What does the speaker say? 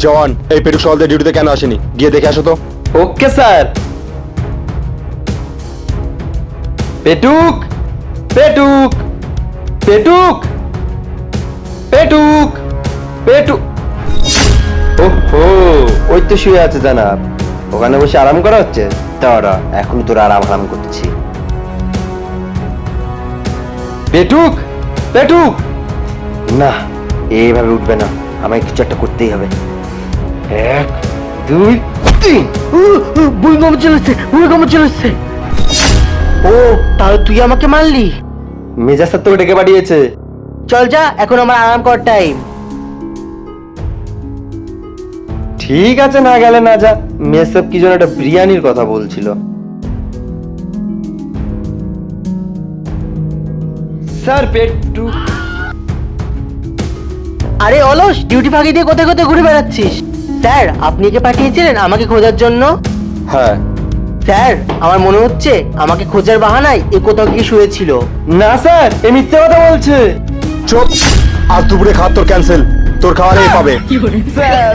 জওয়ান, এই পেটুক সকাল থেকে ডিউটিতে কেন আসেনি? গিয়ে দেখে আসো তো। Okay sir. পেটুক, পেটুক, পেটুক, পেটুক, পেটুক। ওহো, ওই তো শুয়ে আছে জানাব। ওখানে বসে আরাম করা হচ্ছে। দাঁড়া, এখন তোর আরাম করছি। পেটুক, পেটুক। না, এইভাবে উঠবে না, আমায় কিছু একটা করতেই হবে। 1 2 3। ভূমিকম্প চলেছে। ও, তাহলে তুই আমাকে মারলি? মেজা স্যার তোকে ডেকে পাঠিয়েছে। চল যা, এখন আমার আরাম করার টাইম। ঠিক আছে, না গেলে না যা। মেসব কি যেন একটা বিরিয়ানির কথা বলছিল। স্যার পেটু। আরে অলস, ডিউটি ফাঁকি দিয়ে কোথায় কোথায় ঘুরে বেড়াচ্ছিস? স্যার, আপনি একে পাঠিয়েছিলেন আমাকে খোঁজার জন্য? হ্যাঁ। স্যার, আমার মনে হচ্ছে আমাকে খোঁজার বাহানায় এ কোথাও গিয়ে শুয়েছিল। না স্যার, এ মিথ্যে কথা বলছে। চুপ, আজ দুপুরে খাওয়া তোর ক্যান্সেল। তোর খাওয়া নেই পাবে। স্যার